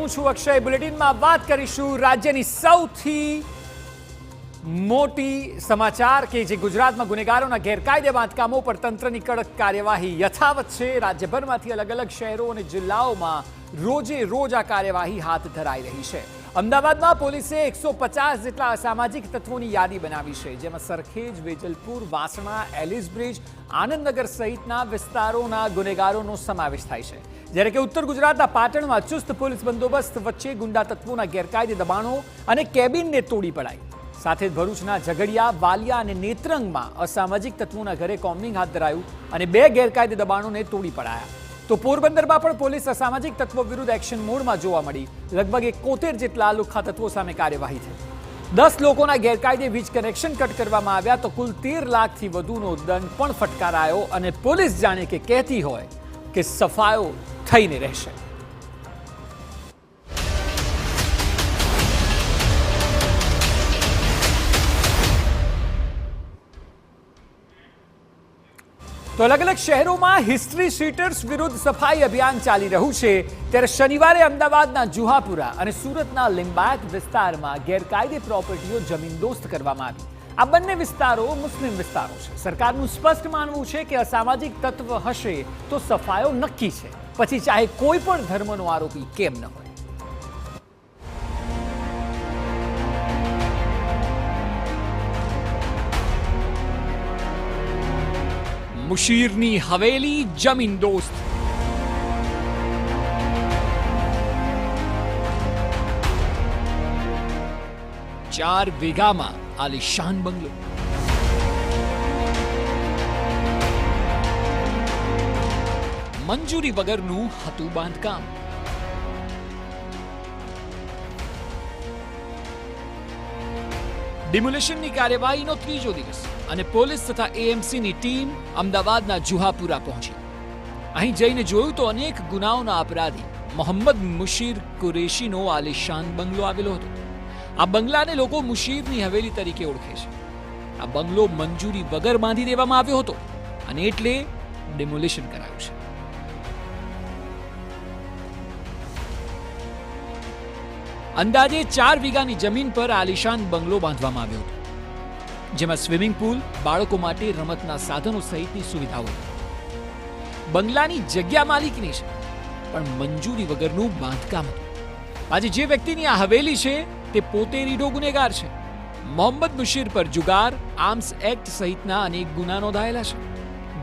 હું છું અક્ષય. બુલેટિનમાં વાત કરીશું રાજ્યની સૌથી મોટી સમાચાર કે જે ગુજરાતમાં ગુનેગારોના ગેરકાયદે બાંધકામો પર તંત્રની કડક કાર્યવાહી યથાવત છે. રાજ્યભરમાંથી અલગ અલગ શહેરો અને જિલ્લાઓમાં રોજે રોજ આ કાર્યવાહી હાથ ધરાઈ રહી છે. અમદાવાદમાં પોલીસે 150 જેટલા અસામાજિક તત્વોની યાદી બનાવી છે, જેમાં સરખેજ, વેજલપુર, વાસણા, એલિસ બ્રિજ, આનંદનગર સહિતના વિસ્તારોના ગુનેગારોનો સમાવેશ થાય છે. જ્યારે કે ઉત્તર ગુજરાતના પાટણમાં ચુસ્ત પોલીસ બંદોબસ્ત વચ્ચે ગુંડા તત્વોના ગેરકાયદે દબાણો અને કેબિનને તોડી પડાઈ. સાથે જ ભરૂચના ઝઘડિયા, વાલિયા અને નેત્રંગમાં અસામાજિક તત્વોના ઘરે કોમ્બિંગ હાથ ધરાયું અને 2 ગેરકાયદે દબાણોને તોડી પડાયા. તો પોરબંદરમાં પણ પોલીસ અસામાજિક તત્વો વિરુદ્ધ એક્શન મોડમાં જોવા મળી. લગભગ 71 જેટલા લુખ્ખા તત્વો સામે કાર્યવાહી થઈ. 10 લોકોના ગેરકાયદે વીજ કનેક્શન કટ કરવામાં આવ્યા તો કુલ 13 લાખથી વધુનો દંડ પણ ફટકારાયો અને પોલીસ જાણે કે કહેતી હોય કે સફાયો થઈને રહેશે. તો અલગ અલગ શહેરોમાં હિસ્ટ્રી શીટર્સ વિરુદ્ધ સફાઈ અભિયાન ચાલી રહ્યું છે. ત્યારે શનિવારે અમદાવાદના જુહાપુરા અને સુરતના લિંબાયત વિસ્તારમાં ગેરકાયદે પ્રોપર્ટીઓ જમીનદોસ્ત કરવામાં આવી. આ બંને વિસ્તારો મુસ્લિમ વિસ્તારો છે. સરકારનું સ્પષ્ટ માનવું છે કે અસામાજિક તત્વ હશે તો સફાયો નક્કી છે, પછી ચાહે કોઈ પણ ધર્મનો આરોપી કેમ ન હોય. મુશીરની હવેલી જમીન દોસ્ત. ચાર વીઘામાં આલિશાન બંગલો. મંજૂરી વગરનું હતું બાંધકામ. ડિમોલેશનની કાર્યવાહીનો ત્રીજો દિવસ અને પોલીસ તથા એએમસીની ટીમ અમદાવાદના જુહાપુરા પહોંચી. અહીં જઈને જોયું તો અનેક ગુનાઓના અપરાધી મોહમ્મદ મુશીર કુરેશીનો આલિશાન બંગલો આવેલો હતો. આ બંગલાને લોકો મુશીરની હવેલી તરીકે ઓળખે છે. આ બંગલો મંજૂરી વગર બાંધી દેવામાં આવ્યો હતો અને એટલે ડિમોલેશન કરાયું છે. અંદાજે 4 વીઘાની જમીન પર આલિશાન બંગલો બાંધવામાં આવ્યો હતો, જેમાં સ્વિમિંગ પુલ, બાળકો માટે રમતના સાધનો સહિતની સુવિધાઓ હતી. બંગલાની જગ્યા માલિકની છે, પણ મંજૂરી વગરનું બાંધકામ હતું. આજે જે વ્યક્તિની આ હવેલી છે તે પોતે રીઢો ગુનેગાર છે. મોહમ્મદ મુશીર પર જુગાર, આર્મ્સ એક્ટ સહિતના અનેક ગુના નોંધાયેલા છે.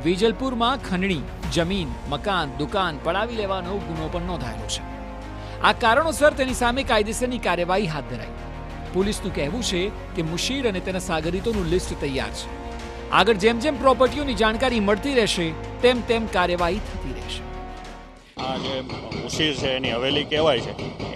વેજલપુરમાં ખંડણી, જમીન, મકાન, દુકાન પડાવી લેવાનો ગુનો પણ નોંધાયેલો છે. આ કારણોસર તેની સામે કાયદેસરની કાર્યવાહી હાથ ધરાઈ. પોલીસનું કહેવું છે કે મુશીર અને તેના સાગરીતોનું લિસ્ટ તૈયાર છે. આગળ જેમ જેમ પ્રોપર્ટીઓની જાણકારી મળતી રહેશે તેમ તેમ કાર્યવાહી થતી રહેશે. આ જે મુશીર છે એની હવેલી કહેવાય છે,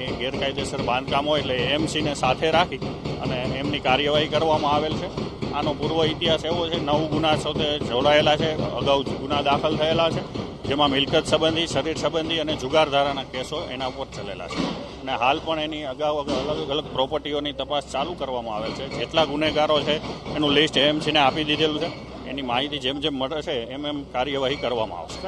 એ ગેરકાયદેસર બાંધકામ હોય એટલે એએમસીને સાથે રાખી અને એમની કાર્યવાહી કરવામાં આવેલ છે. આનો પૂર્વ ઇતિહાસ એવો છે, 9 ગુના સાથે જોડાયેલા છે. અગાઉ ગુના દાખલ થયેલા છે, જેમાં મિલકત સંબંધી, શરીર સંબંધી અને જુગારધારાના કેસો એના ઉપર ચલેલા છે. અને હાલ પણ એની અગાઉ અલગ અલગ પ્રોપર્ટીઓની તપાસ ચાલુ કરવામાં આવેલ છે. જેટલા ગુનેગારો છે એનું લિસ્ટ એએમસીને આપી દીધેલું છે. એની માહિતી જેમ જેમ મળે છે એમ એમ કાર્યવાહી કરવામાં આવશે.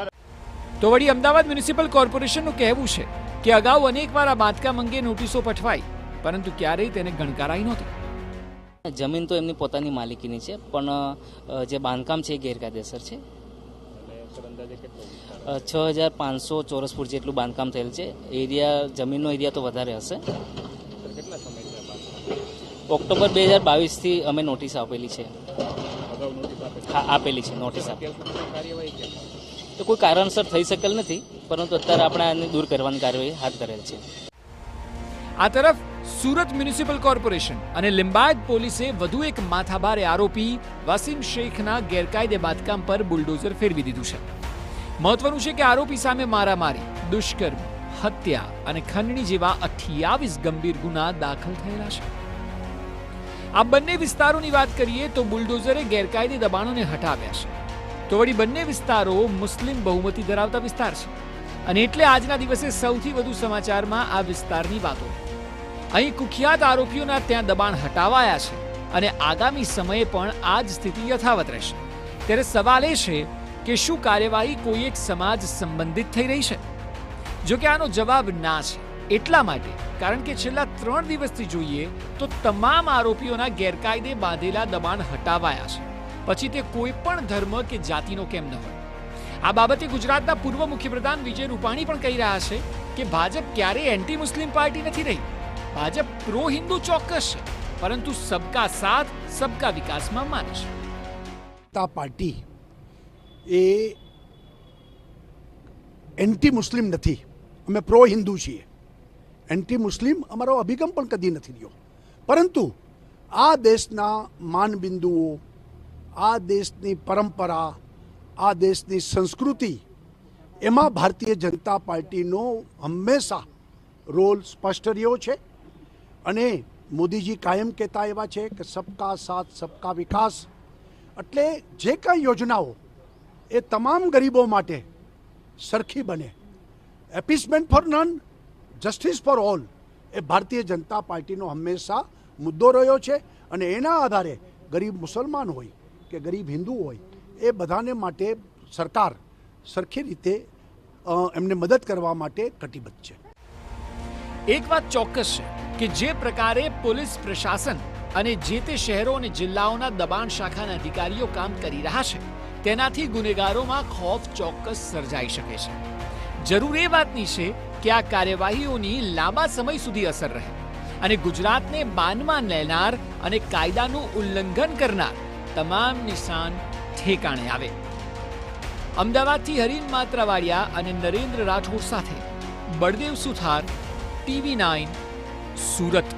તો વળી અમદાવાદ મ્યુનિસિપલ કોર્પોરેશનનું કહેવું છે કે અગાઉ અનેકવાર આ બાંધકામ અંગે નોટિસો પઠવાઈ, પરંતુ ક્યારેય તેને ગણકારાઈ નહોતી. જમીન તો એમની પોતાની માલિકીની છે, પણ જે બાંધકામ છે એ ગેરકાયદેસર છે. 6500 ચોરસ ફૂટ જેટલું બાંધકામ થયેલ છે. એરિયા, જમીનનો એરિયા તો વધારે હશે. ઓક્ટોબર 2022થી અમે નોટિસ આપેલી છે. હા, આપેલી છે નોટિસ. તો કોઈ કારણસર થઈ શકેલ નથી, પરંતુ અત્યારે આપણે આને દૂર કરવાની કાર્યવાહી હાથ ધરેલ છે. આ તરફ સુરત મ્યુનિસિપલ કોર્પોરેશન અને લિંબાયત પોલીસે વધુ એક માથાભારે આરોપી વસીમ શેખના ગેરકાયદે બાંધકામ પર બુલડોઝર ફેરવી દીધું છે. મહત્વનું છે કે આરોપી સામે મારામારી, દુષ્કર્મ, હત્યા અને ખંડણી જેવા 28 ગંભીર ગુના દાખલ થયેલા છે. આ બંને વિસ્તારોની વાત કરીએ તો બુલડોઝરે ગેરકાયદે દબાણોને હટાવ્યા છે. તો વળી બંને વિસ્તારો મુસ્લિમ બહુમતી ધરાવતા વિસ્તાર છે અને એટલે આજના દિવસે સૌથી વધુ સમાચારમાં આ વિસ્તારની વાતો. અહીં કુખ્યાત આરોપીઓના ત્યાં દબાણ હટાવાયા છે અને આગામી સમયે પણ આ જ સ્થિતિ યથાવત રહેશે. ત્યારે સવાલ એ છે કે શું કાર્યવાહી કોઈ એક સમાજ સંબંધિત થઈ રહી છે? જો કે આનો જવાબ ના છે. એટલા માટે કારણ કે છેલ્લા 3 દિવસથી જોઈએ તો તમામ આરોપીઓના ગેરકાયદે બાંધેલા દબાણ હટાવાયા છે, પછી તે કોઈ પણ ધર્મ કે જાતિનો કેમ ન હોય. આ બાબતે ગુજરાતના પૂર્વ મુખ્યપ્રધાન વિજય રૂપાણી પણ કહી રહ્યા છે કે ભાજપ ક્યારેય એન્ટી મુસ્લિમ પાર્ટી નથી રહી. ભાજપ પ્રો હિન્દુ ચોક્કસ છે, પરંતુ સબકા સાથ સબકા વિકાસમાં માને છે. પાર્ટી એ એન્ટી મુસ્લિમ નથી, અમે પ્રો હિન્દુ છીએ. એન્ટી મુસ્લિમ અમારો અભિગમ પણ કદી નથી રહ્યો, પરંતુ આ દેશના માનબિંદુઓ, આ દેશની પરંપરા, આ દેશની સંસ્કૃતિ, એમાં ભારતીય જનતા પાર્ટીનો હંમેશા રોલ સ્પષ્ટ રહ્યો છે. અને મોદીજી કાયમ કહેતા એવા છે કે સબકા સાથ સબકા વિકાસ, એટલે જે કાંઈ યોજનાઓ એ તમામ ગરીબો માટે સરખી બને. Appeasement for none, justice for all એ ભારતીય જનતા પાર્ટીનો હંમેશા મુદ્દો રહ્યો છે. અને એના આધારે ગરીબ મુસલમાન હોય કે ગરીબ હિન્દુ હોય, એ બધાને માટે સરકાર સરખી રીતે એમને મદદ કરવા માટે કટિબદ્ધ છે. એક વાત ચોક્કસ છે કે જે પ્રકારે પોલીસ પ્રશાસન અને જે તે શહેરો અને જિલ્લાઓના દબાણ શાખાના અધિકારીઓ કામ કરી રહ્યા છે, તેનાથી ગુનેગારોમાં ખૌફ ચોક્કસ સર્જાઈ શકે છે. જરૂર એ વાતની છે કે આ કાર્યવાહીઓની લાંબા સમય સુધી અસર રહે અને ગુજરાતને બાનમાં લેનાર અને કાયદાનું ઉલ્લંઘન કરનાર તમામ નિશાન ઠેકાણે આવે. અમદાવાદથી હરીન માત્રાવાડિયા અને નરેન્દ્ર રાઠોડ સાથે બળદેવ સુથાર, TV9 સુરત.